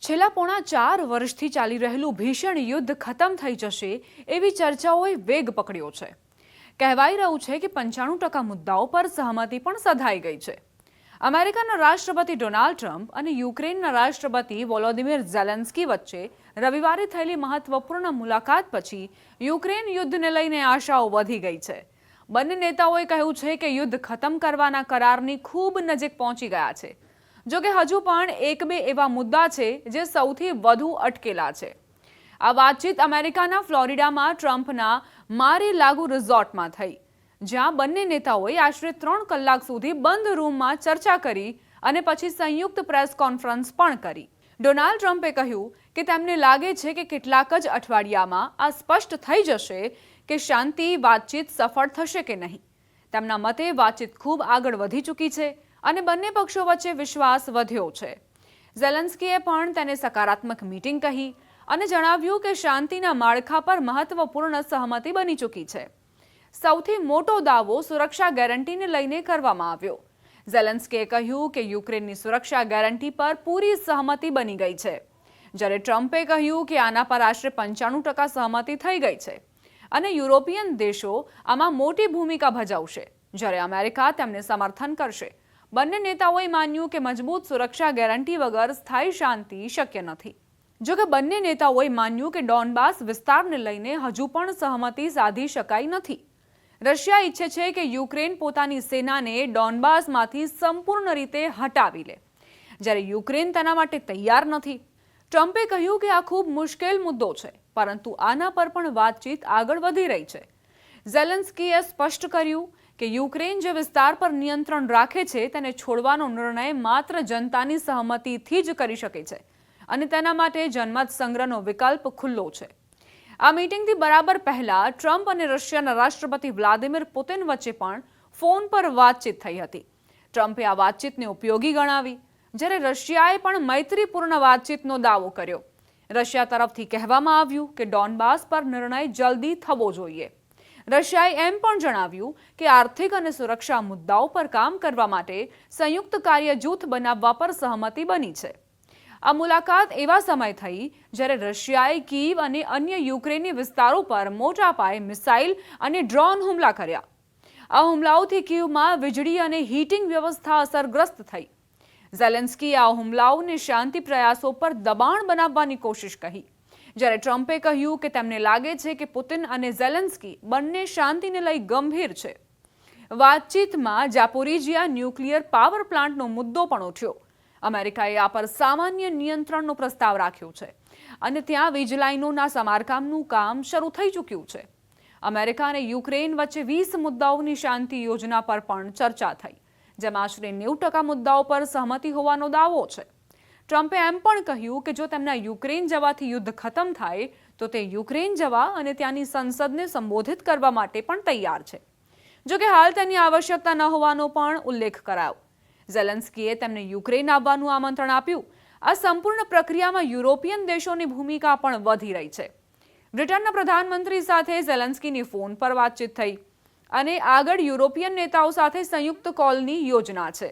છેલ્લા પોણા 4 વર્ષથી ચાલી રહેલું ભીષણ યુદ્ધ ખતમ થઈ જશે એવી ચર્ચાઓએ વેગ પકડ્યો છે। કહેવાઈ રહ્યું છે કે 95% મુદ્દાઓ પર સહમતિ પણ સધાઈ ગઈ છે। અમેરિકાના રાષ્ટ્રપતિ ડોનાલ્ડ ટ્રમ્પ અને યુક્રેનના રાષ્ટ્રપતિ વોલોદિમીર ઝેલેન્સ્કી વચ્ચે રવિવારે થયેલી મહત્વપૂર્ણ મુલાકાત પછી યુક્રેન યુદ્ધને લઈને આશાઓ વધી ગઈ છે। બંને નેતાઓએ કહ્યું છે કે યુદ્ધ ખતમ કરવાના કરારની ખૂબ નજીક પહોંચી ગયા છે। જો કે હજુ પણ એક બે એવા મુદ્દા છે જે સૌથી વધુ અટકેલા છે। આ વાતચીત અમેરિકાના ફ્લોરિડામાં ટ્રમ્પના મારે લાગુ રિઝોર્ટમાં થઈ, જ્યાં બંને નેતાઓએ આશરે 3 કલાક સુધી બંધ રૂમમાં ચર્ચા કરી અને પછી સંયુક્ત પ્રેસ કોન્ફરન્સ પણ કરી। ડોનાલ્ડ ટ્રમ્પે કહ્યું કે તેમને લાગે છે કે કેટલાક જ અઠવાડિયામાં આ સ્પષ્ટ થઈ જશે કે શાંતિ વાતચીત સફળ થશે કે નહીં। તેમના મતે વાતચીત ખૂબ આગળ વધી ચૂકી છે અને બંને પક્ષો વચ્ચે વિશ્વાસ વધ્યો છે। ઝેલેન્સ્કીએ પણ તેને સકારાત્મક મીટિંગ કહી અને જણાવ્યું કે શાંતિના માળખા પર મહત્વપૂર્ણ સહમતિ બની ચૂકી છે। સૌથી મોટો દાવો સુરક્ષા ગેરંટીને લઈને કરવામાં આવ્યો। ઝેલેન્સ્કીએ કહ્યું કે યુક્રેનની સુરક્ષા ગેરંટી પર પૂરી સહમતિ બની ગઈ છે, જ્યારે ટ્રમ્પે કહ્યું કે આના પર આશરે 95% સહમતિ થઈ ગઈ છે અને યુરોપિયન દેશો આમાં મોટી ભૂમિકા ભજવશે, જ્યારે અમેરિકા તેમને સમર્થન કરશે। બંને નેતાઓએ માન્યું કે મજબૂત સુરક્ષા ગેરંટી વગર સ્થાયી શાંતિ શક્ય નથી। જો કે બંને નેતાઓએ માન્યું કે ડોનબાસ વિસ્તારને લઈને હજુ પણ સહમતિ સાધી શકાઈ નથી। રશિયા ઈચ્છે છે કે યુક્રેન પોતાની સેનાને ડોનબાસમાંથી સંપૂર્ણ રીતે હટાવી લે, જ્યારે યુક્રેન તેના માટે તૈયાર નથી। ટ્રમ્પે કહ્યું કે આ ખૂબ મુશ્કેલ મુદ્દો છે, પરંતુ આના પર પણ વાતચીત આગળ વધી રહી છે। ઝેલેન્સ્કીએ સ્પષ્ટ કર્યું કે યુક્રેન જે વિસ્તાર પર નિયંત્રણ રાખે છે તેને છોડવાનો નિર્ણય માત્ર જનતાની સહમતિથી જ કરી શકે છે અને તેના માટે જનમત સંગ્રહનો વિકલ્પ ખુલ્લો છે। આ મીટિંગથી બરાબર પહેલા ટ્રમ્પ અને રશિયાના રાષ્ટ્રપતિ વ્લાદિમીર પુતિન વચ્ચે પણ ફોન પર વાતચીત થઈ હતી। ટ્રમ્પે આ વાતચીતને ઉપયોગી ગણાવી, જ્યારે રશિયાએ પણ મૈત્રીપૂર્ણ વાતચીતનો દાવો કર્યો। રશિયા તરફથી કહેવામાં આવ્યું કે ડોનબાસ પર નિર્ણય જલ્દી થવો જોઈએ। રશિયાએ એમ પણ જણાવ્યું કે આર્થિક અને સુરક્ષા મુદ્દાઓ પર કામ કરવા માટે સંયુક્ત કાર્ય જૂથ બનાવવા પર સહમતિ બની છે। આ મુલાકાત એવા સમય થઈ જ્યારે રશિયાએ કીવ અને અન્ય યુક્રેની વિસ્તારો પર મોટા પાયે મિસાઇલ અને ડ્રોન હુમલા કર્યા। આ હુમલાઓથી કીવમાં વીજળી અને હીટિંગ વ્યવસ્થા અસરગ્રસ્ત થઈ। ઝેલેન્સ્કીએ આ હુમલાઓને શાંતિ પ્રયાસો પર દબાણ બનાવવાની કોશિશ કહી, જ્યારે ટ્રમ્પે કહ્યું કે તેમને લાગે છે કે પુતિન અને ઝેલેન્સ્કી બંને શાંતિને લઈ ગંભીર છે। વાતચીતમાં ઝાપોરિઝિયા ન્યુક્લિયર પાવર પ્લાન્ટનો મુદ્દો પણ ઉઠ્યો। અમેરિકાએ આ પર સામાન્ય નિયંત્રણનો પ્રસ્તાવ રાખ્યો છે અને ત્યાં વીજ લાઇનોના સમારકામનું કામ શરૂ થઈ ચૂક્યું છે। અમેરિકા અને યુક્રેન વચ્ચે 20 મુદ્દાઓની શાંતિ યોજના પર પણ ચર્ચા થઈ, જેમાં આશરે 90% મુદ્દાઓ પર સહમતિ હોવાનો દાવો છે। ટ્રમ્પે એમ પણ કહ્યું કે જો તેમના યુક્રેન જવાથી યુદ્ધ ખતમ થાય તો તે યુક્રેન જવા અને ત્યાંની સંસદને સંબોધિત કરવા માટે પણ તૈયાર છે, જો કે હાલ તેની આવશ્યકતા ન હોવાનો પણ ઉલ્લેખ કરાયો। ઝેલેન્સ્કીએ તેમને યુક્રેન આવવાનું આમંત્રણ આપ્યું। આ સંપૂર્ણ પ્રક્રિયામાં યુરોપિયન દેશોની ભૂમિકા પણ વધી રહી છે। બ્રિટનના પ્રધાનમંત્રી સાથે ઝેલેન્સ્કીની ફોન પર વાતચીત થઈ અને આગળ યુરોપિયન નેતાઓ સાથે સંયુક્ત કોલની યોજના છે।